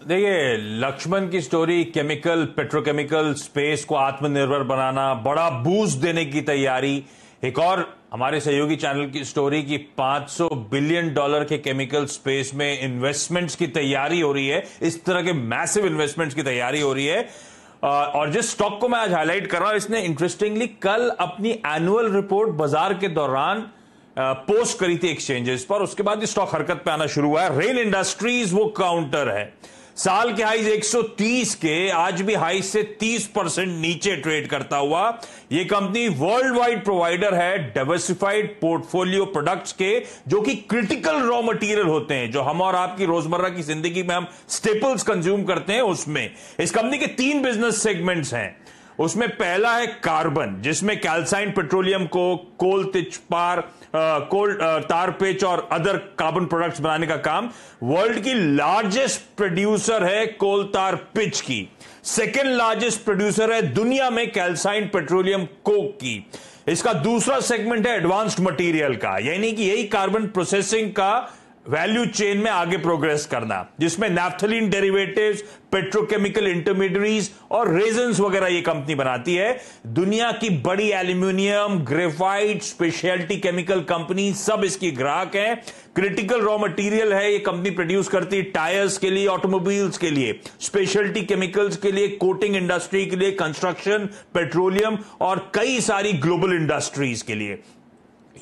देखिए, लक्ष्मण की story chemical petrochemical space को आत्मनिर्भर बनाना, बड़ा बूस्ट देने की तैयारी। एक और हमारे सहयोगी चैनल की स्टोरी की $500 बिलियन के केमिकल स्पेस में इन्वेस्टमेंट्स की तैयारी हो रही है। इस तरह के मैसिव इन्वेस्टमेंट्स की तैयारी हो रही है। और जिस स्टॉक को मैं आज हाईलाइट कर रहा हूं, इसने इंटरेस्टिंगली कल अपनी एनुअल रिपोर्ट बाजार के दौरान पोस्ट करी थी एक्सचेंजेस पर। उसके बाद स्टॉक हरकत पे आना शुरू हुआ है। रेन इंडस्ट्रीज वो काउंटर है। साल के हाईज 130 के, आज भी हाईज से 30% नीचे ट्रेड करता हुआ यह कंपनी वर्ल्ड वाइड प्रोवाइडर है डाइवर्सिफाइड पोर्टफोलियो प्रोडक्ट्स के, जो कि क्रिटिकल रॉ मटेरियल होते हैं, जो हम और आपकी रोजमर्रा की जिंदगी में हम स्टेपल्स कंज्यूम करते हैं। उसमें इस कंपनी के 3 बिजनेस सेगमेंट्स हैं। उसमें पहला है कार्बन, जिसमें कैल्साइन पेट्रोलियम को कोल तार पिच और अदर कार्बन प्रोडक्ट्स बनाने का काम। वर्ल्ड की लार्जेस्ट प्रोड्यूसर है कोल तार पिच की। सेकेंड लार्जेस्ट प्रोड्यूसर है दुनिया में कैल्साइन पेट्रोलियम कोक की। इसका दूसरा सेगमेंट है एडवांस्ड मटेरियल का, यानी कि यही कार्बन प्रोसेसिंग का वैल्यू चेन में आगे प्रोग्रेस करना, जिसमें नैफ्थलीन डेरिवेटिव्स, पेट्रोकेमिकल इंटरमीडिएट्स और रेजन्स वगैरह ये कंपनी बनाती है। दुनिया की बड़ी aluminium, graphite, speciality chemical company सब इसकी ग्राहक है। क्रिटिकल रॉ मटेरियल है। ये कंपनी प्रोड्यूस करती है टायर्स के लिए, ऑटोमोबाइल्स के लिए, स्पेशलिटी केमिकल्स के लिए, कोटिंग इंडस्ट्री के लिए, कंस्ट्रक्शन, पेट्रोलियम और कई सारी ग्लोबल इंडस्ट्रीज के लिए।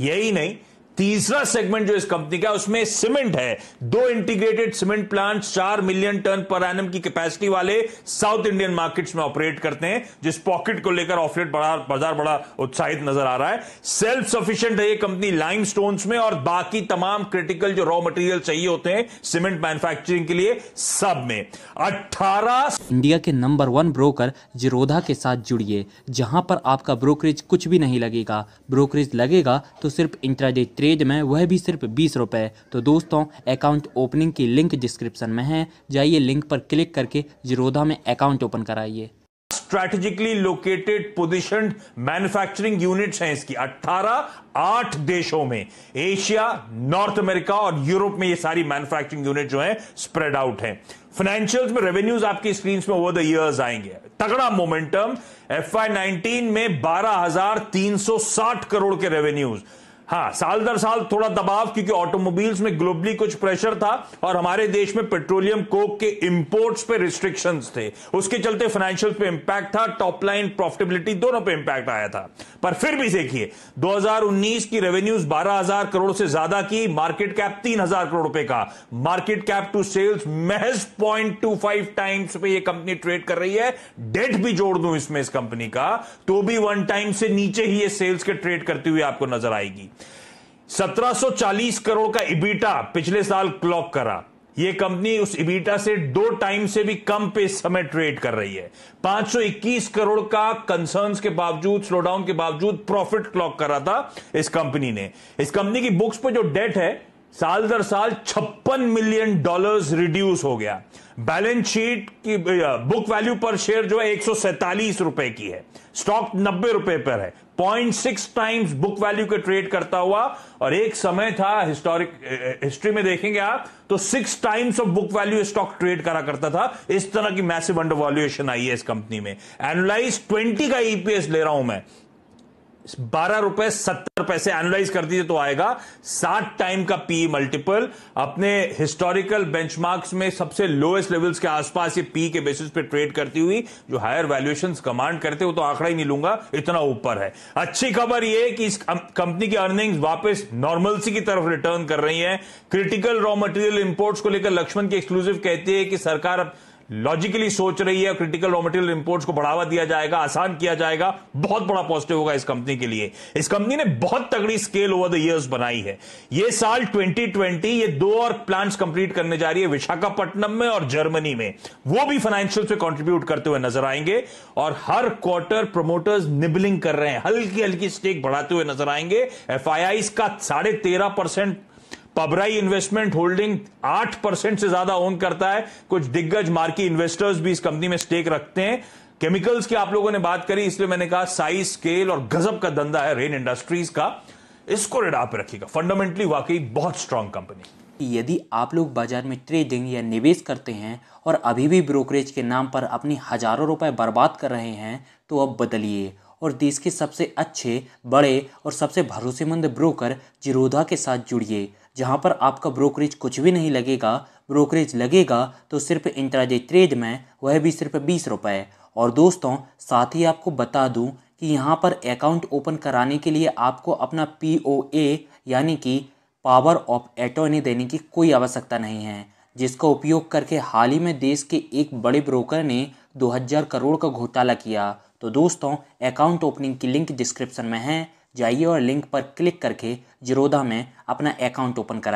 यही नहीं, तीसरा सेगमेंट जो इस कंपनी का, उसमें सीमेंट है। 2 integrated cement plant 4 million ton per annum की कैपेसिटी वाले साउथ इंडियन मार्केट्स में ऑपरेट करते हैं, जिस पॉकेट को लेकर ऑफलेट बाजार बड़ा उत्साहित नजर आ रहा है। सेल्फ सफिशिएंट है ये कंपनी लाइमस्टोन्स में और बाकी तमाम क्रिटिकल जो रॉ मटेरियल चाहिए होते हैं सीमेंट मैन्युफैक्चरिंग के लिए, सब में 18 इंडिया के नंबर 1 ब्रोकर जिरोधा के साथ जुड़िए, जहां पर आपका ब्रोकरेज कुछ भी नहीं लगेगा। ब्रोकरेज लगेगा तो सिर्फ इंट्राडे ट्रेड में, वह भी सिर्फ 20 रुपए। तो दोस्तों, अकाउंट ओपनिंग की लिंक डिस्क्रिप्शन में है, जाइए लिंक पर क्लिक करके जिरोधा में अकाउंट ओपन कराइए। स्ट्रैटेजिकली लोकेटेड पोजिशन्ड मैन्युफैक्चरिंग यूनिट्स हैं इसकी 8 देशों में, एशिया, नॉर्थ अमेरिका और यूरोप में ये सारी मैन्युफैक्चरिंग यूनिट जो हैं स्प्रेड आउट हैं। फाइनेंशियल्स में रेवेन्यूज आपकी स्क्रीन में ओवर द इयर्स आएंगे। तगड़ा मोमेंटम, FY19 में 12,360 करोड़ के रेवेन्यूज। हाँ, साल दर साल थोड़ा दबाव, क्योंकि ऑटोमोबाइल्स में ग्लोबली कुछ प्रेशर था और हमारे देश में पेट्रोलियम कोक के इंपोर्ट्स पे रिस्ट्रिक्शंस थे, उसके चलते फाइनेंशियल पे इंपैक्ट था, टॉप लाइन प्रॉफिटेबिलिटी दोनों पे इंपैक्ट आया था। पर फिर भी देखिए, 2019 की रेवेन्यूज 12,000 करोड़ से ज्यादा की, मार्केट कैप 3,000 करोड़ रुपए का, मार्केट कैप टू सेल्स महज 0.25 टाइम्स पे ये कंपनी ट्रेड कर रही है। डेट भी जोड़ दूं इसमें इस कंपनी का, तो भी 1 टाइम से नीचे ही ये सेल्स के ट्रेड करती हुई आपको नजर आएगी। 1740 करोड़ का इबीटा पिछले साल क्लॉक करा। यह कंपनी उस इबीटा से 2 टाइम से भी कम पे इस समय ट्रेड कर रही है। 521 करोड़ का कंसर्न्स के बावजूद, स्लोडाउन के बावजूद प्रॉफिट क्लॉक करा था इस कंपनी ने। इस कंपनी की बुक्स पे जो डेट है, साल दर साल $56 मिलियन रिड्यूस हो गया। बैलेंस शीट की बुक वैल्यू पर शेयर जो है 147 रुपए की है। स्टॉक 90 रुपए पर है। 0.6 टाइम्स बुक वैल्यू के ट्रेड करता हुआ, और एक समय था, हिस्ट्री में देखेंगे आप तो 6 times of book value stock trade करा करता था। इस तरह की मैसिव अंडर वैल्यूएशन आई है इस कंपनी में। एनुलाइज 20 का ईपीएस ले रहा हूं मैं, 12 रुपए 70 पैसे एनालाइज कर दीजिए तो आएगा 60 टाइम का पी मल्टीपल। अपने हिस्टोरिकल बेंचमार्क्स में सबसे लोएस्ट लेवल्स के आसपास ये पी के बेसिस पे ट्रेड करती हुई जो हायर वैल्यूएशंस कमांड करते हो, तो आंकड़ा ही नहीं लूंगा, इतना ऊपर है। अच्छी खबर यह कि इस कंपनी की अर्निंग्स वापस नॉर्मलसी की तरफ रिटर्न कर रही है। क्रिटिकल रॉ मटेरियल इंपोर्ट्स को लेकर लक्ष्मण की एक्सक्लूसिव कहती है कि सरकार लॉजिकली सोच रही है, क्रिटिकल रॉ मटेरियल इंपोर्ट्स को बढ़ावा दिया जाएगा, आसान किया जाएगा। बहुत बड़ा पॉजिटिव होगा इस कंपनी के लिए। इस कंपनी ने बहुत तगड़ी स्केल ओवर द इयर्स बनाई है। ये साल 2020 ये 2 और प्लांट्स कंप्लीट करने जा रही है, विशाखापट्टनम में और जर्मनी में। वो भी फाइनेंशियल पे कंट्रीब्यूट करते हुए नजर आएंगे, और हर क्वार्टर प्रमोटर्स निबलिंग कर रहे हैं, हल्की हल्की स्टेक बढ़ाते हुए नजर आएंगे। FIIs का 13.5%, पबराई इन्वेस्टमेंट होल्डिंग 8% से ज्यादा ओन करता है। कुछ दिग्गज मार्की इन्वेस्टर्स भी इस कंपनी में स्टेक रखते हैं। केमिकल्स की आप लोगों ने बात करी, इसलिए मैंने कहा साइज, स्केल और गजब का धंधा है रेन इंडस्ट्रीज का। इसको रेडार पे रखिएगा, फंडामेंटली वाकई बहुत स्ट्रांग कंपनी। यदि आप लोग बाजार में ट्रेडिंग या निवेश करते हैं और अभी भी ब्रोकरेज के नाम पर अपनी हज़ारों रुपए बर्बाद कर रहे हैं तो अब बदलिए और देश के सबसे अच्छे, बड़े और सबसे भरोसेमंद ब्रोकर जीरोधा के साथ जुड़िए, जहां पर आपका ब्रोकरेज कुछ भी नहीं लगेगा। ब्रोकरेज लगेगा तो सिर्फ इंट्राडे ट्रेड में, वह भी सिर्फ 20 रुपये। और दोस्तों, साथ ही आपको बता दूं कि यहाँ पर अकाउंट ओपन कराने के लिए आपको अपना POA यानी कि पावर ऑफ अटॉर्नी देने की कोई आवश्यकता नहीं है, जिसका उपयोग करके हाल ही में देश के एक बड़े ब्रोकर ने 2000 करोड़ का घोटाला किया। तो दोस्तों, अकाउंट ओपनिंग की लिंक डिस्क्रिप्शन में है, जाइए और लिंक पर क्लिक करके जीरोधा में अपना अकाउंट ओपन कराइए।